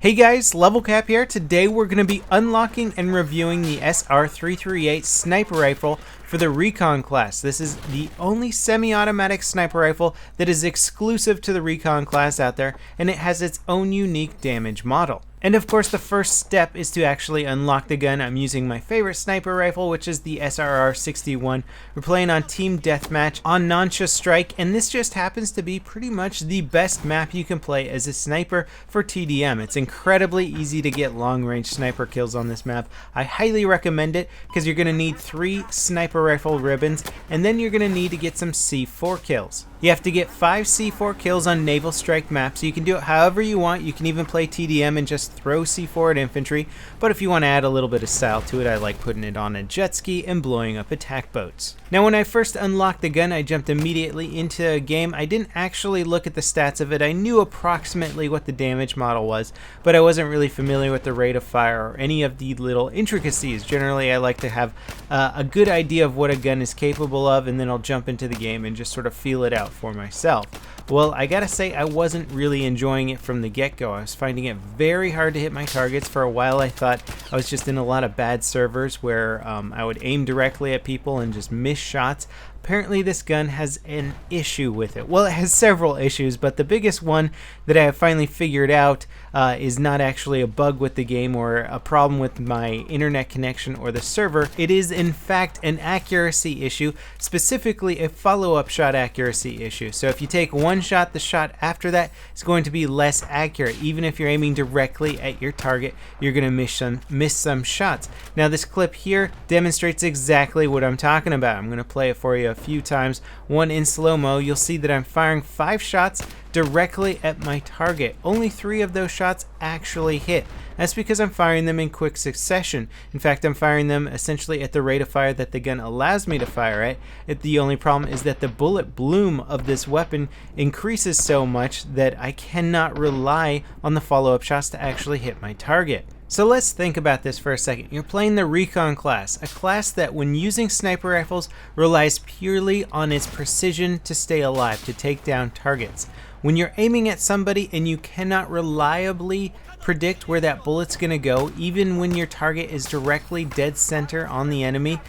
Hey guys, LevelCap here. Today we're going to be unlocking and reviewing the SR338 sniper rifle for the Recon class. This is the only semi-automatic sniper rifle that is exclusive to the Recon class out there, and it has its own unique damage model. And of course, the first step is to actually unlock the gun. I'm using my favorite sniper rifle, which is the SRR61. We're playing on Team Deathmatch on Naval Strike, and this just happens to be pretty much the best map you can play as a sniper for TDM. It's incredibly easy to get long-range sniper kills on this map. I highly recommend it because you're going to need 3 sniper rifle ribbons, and then you're going to need to get some C4 kills. You have to get 5 C4 kills on Naval Strike maps. You can do it however you want. You can even play TDM and just throw C4 at infantry, but if you want to add a little bit of style to it, I like putting it on a jet ski and blowing up attack boats. Now, when I first unlocked the gun, I jumped immediately into a game. I didn't actually look at the stats of it. I knew approximately what the damage model was, but I wasn't really familiar with the rate of fire or any of the little intricacies. Generally, I like to have a good idea of what a gun is capable of, and then I'll jump into the game and just sort of feel it out for myself. Well, I gotta say, I wasn't really enjoying it from the get-go. I was finding it very hard to hit my targets. For a while, I thought I was just in a lot of bad servers where I would aim directly at people and just miss shots. Apparently, this gun has an issue with it. Well, it has several issues, but the biggest one that I have finally figured out is not actually a bug with the game or a problem with my internet connection or the server. It is, in fact, an accuracy issue, specifically a follow-up shot accuracy issue. So if you take one shot, the shot after that is going to be less accurate. Even if you're aiming directly at your target, you're going to miss some shots. Now, this clip here demonstrates exactly what I'm talking about. I'm going to play it for you a few times. One in slow-mo, you'll see that I'm firing 5 shots directly at my target. Only 3 of those shots actually hit. That's because I'm firing them in quick succession. In fact, I'm firing them essentially at the rate of fire that the gun allows me to fire at. The only problem is that the bullet bloom of this weapon increases so much that I cannot rely on the follow-up shots to actually hit my target. So let's think about this for a second. You're playing the Recon class, a class that when using sniper rifles relies purely on its precision to stay alive, to take down targets. When you're aiming at somebody and you cannot reliably predict where that bullet's going to go, even when your target is directly dead center on the enemy,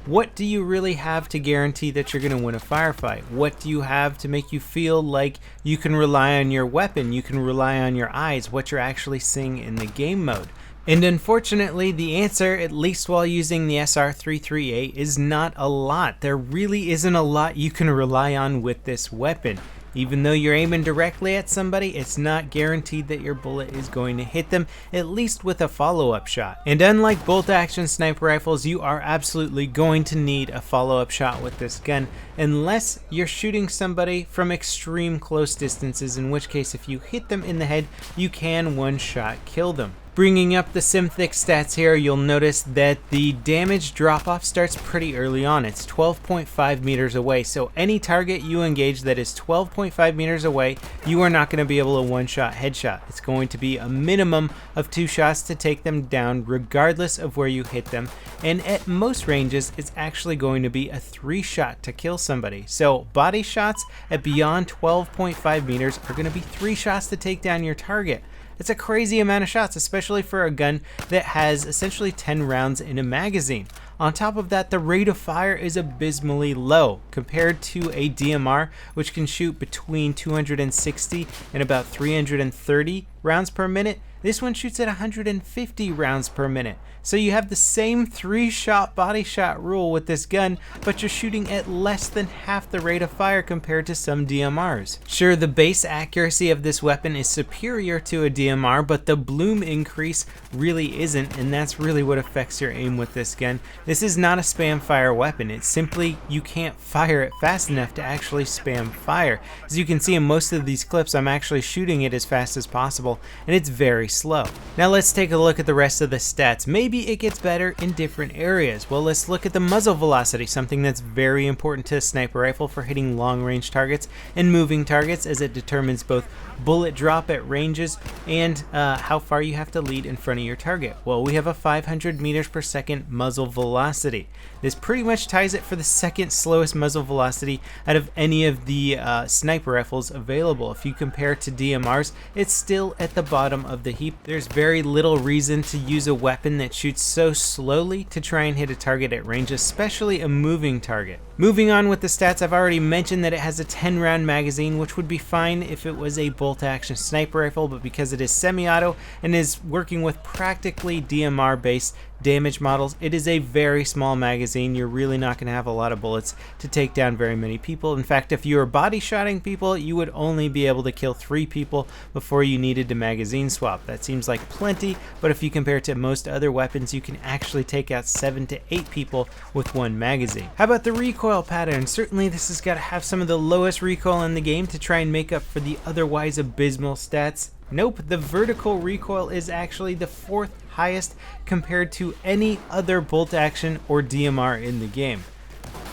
what do you really have to guarantee that you're going to win a firefight? What do you have to make you feel like you can rely on your weapon, you can rely on your eyes, what you're actually seeing in the game mode? And unfortunately, the answer, at least while using the SR338, is not a lot. There really isn't a lot you can rely on with this weapon. Even though you're aiming directly at somebody, it's not guaranteed that your bullet is going to hit them, at least with a follow-up shot. And unlike bolt-action sniper rifles, you are absolutely going to need a follow-up shot with this gun, unless you're shooting somebody from extreme close distances, in which case if you hit them in the head, you can one-shot kill them. Bringing up the SimThick stats here, you'll notice that the damage drop-off starts pretty early on. It's 12.5 meters away, so any target you engage that is 12.5 meters away, you are not going to be able to one-shot headshot. It's going to be a minimum of 2 shots to take them down, regardless of where you hit them, and at most ranges, it's actually going to be a 3-shot to kill somebody. So body shots at beyond 12.5 meters are going to be 3 shots to take down your target. It's a crazy amount of shots, especially for a gun that has essentially 10 rounds in a magazine. On top of that, the rate of fire is abysmally low compared to a DMR, which can shoot between 260 and about 330 rounds per minute. This one shoots at 150 rounds per minute. So you have the same 3-shot body shot rule with this gun, but you're shooting at less than half the rate of fire compared to some DMRs. Sure, the base accuracy of this weapon is superior to a DMR, but the bloom increase really isn't, and that's really what affects your aim with this gun. This is not a spam fire weapon. It's simply you can't fire it fast enough to actually spam fire. As you can see in most of these clips, I'm actually shooting it as fast as possible, and it's very slow. Now let's take a look at the rest of the stats. Maybe it gets better in different areas. Well, let's look at the muzzle velocity, something that's very important to a sniper rifle for hitting long-range targets and moving targets, as it determines both bullet drop at ranges and how far you have to lead in front of your target. Well, we have a 500 meters per second muzzle velocity. This pretty much ties it for the second slowest muzzle velocity out of any of the sniper rifles available. If you compare to DMRs, it's still at the bottom of the heap. There's very little reason to use a weapon that shoots so slowly to try and hit a target at range, especially a moving target. Moving on with the stats, I've already mentioned that it has a 10-round magazine, which would be fine if it was a bolt-action sniper rifle, but because it is semi-auto and is working with practically DMR-based damage models, it is a very small magazine. You're really not going to have a lot of bullets to take down very many people. In fact, if you were body shotting people, you would only be able to kill 3 people before you needed to magazine swap. That seems like plenty, but if you compare it to most other weapons, you can actually take out 7 to 8 people with 1 magazine. How about the recoil pattern? Certainly this has got to have some of the lowest recoil in the game to try and make up for the otherwise abysmal stats. Nope, the vertical recoil is actually the 4th highest compared to any other bolt action or DMR in the game.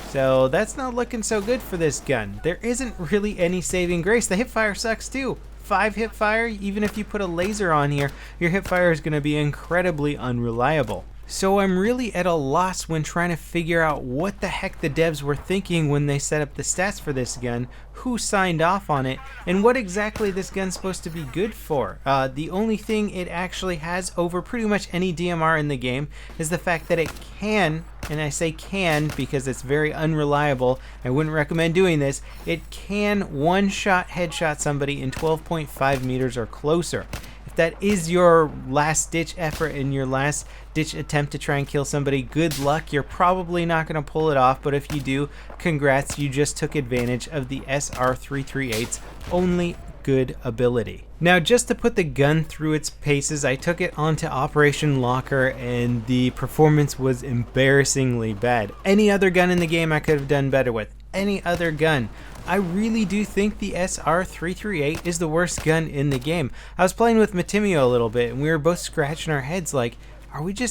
So that's not looking so good for this gun. There isn't really any saving grace. The hipfire sucks too. 5 hipfire, even if you put a laser on here, your hipfire is going to be incredibly unreliable. So I'm really at a loss when trying to figure out what the heck the devs were thinking when they set up the stats for this gun, who signed off on it, and what exactly this gun's supposed to be good for. The only thing it actually has over pretty much any DMR in the game is the fact that it can, and I say can because it's very unreliable, I wouldn't recommend doing this, it can one-shot headshot somebody in 12.5 meters or closer. If that is your last ditch effort and your last ditch attempt to try and kill somebody, good luck. You're probably not going to pull it off, but if you do, congrats, you just took advantage of the SR338's only good ability. Now, just to put the gun through its paces, I took it onto Operation Locker and the performance was embarrassingly bad. Any other gun in the game I could have done better with. Any other gun. I really do think the SR338 is the worst gun in the game. I was playing with Matimio a little bit and we were both scratching our heads like,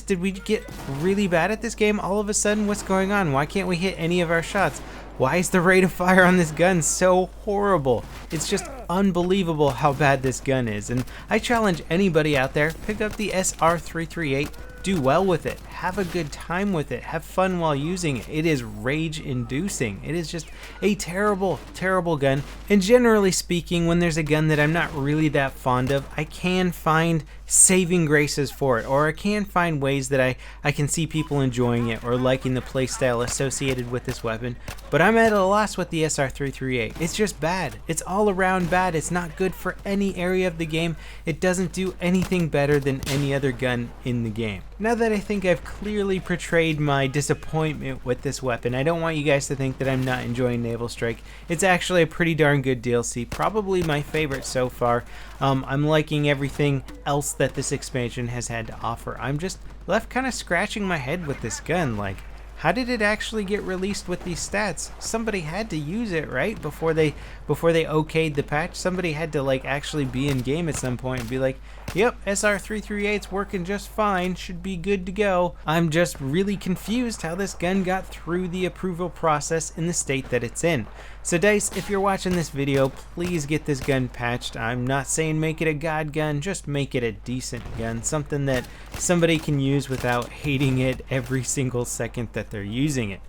did we get really bad at this game all of a sudden? What's going on? Why can't we hit any of our shots? Why is the rate of fire on this gun so horrible? It's just unbelievable how bad this gun is. And I challenge anybody out there, pick up the SR338, do well with it, have a good time with it, have fun while using it. It is rage inducing. It is just a terrible, terrible gun. And generally speaking, when there's a gun that I'm not really that fond of, I can find saving graces for it, or I can find ways that I can see people enjoying it or liking the playstyle associated with this weapon, but I'm at a loss with the SR338. It's just bad. It's all around bad. It's not good for any area of the game. It doesn't do anything better than any other gun in the game. Now that I think I've clearly portrayed my disappointment with this weapon, I don't want you guys to think that I'm not enjoying Naval Strike. It's actually a pretty darn good DLC, probably my favorite so far. I'm liking everything else that this expansion has had to offer. I'm just left kind of scratching my head with this gun, like, how did it actually get released with these stats? Somebody had to use it, right? Before they okayed the patch, somebody had to like actually be in game at some point and be like, yep, SR338's working just fine, should be good to go. I'm just really confused how this gun got through the approval process in the state that it's in. So Dice, if you're watching this video, please get this gun patched. I'm not saying make it a god gun, just make it a decent gun, something that somebody can use without hating it every single second that they're using it.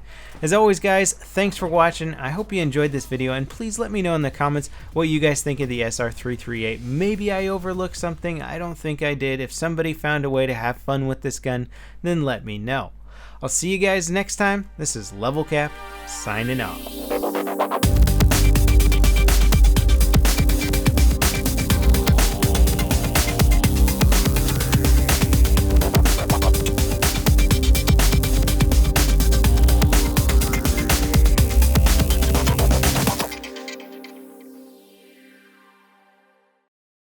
As always guys, thanks for watching. I hope you enjoyed this video, and please let me know in the comments what you guys think of the SR338. Maybe I overlooked something. I don't think I did. If somebody found a way to have fun with this gun, then let me know. I'll see you guys next time. This is LevelCap signing off.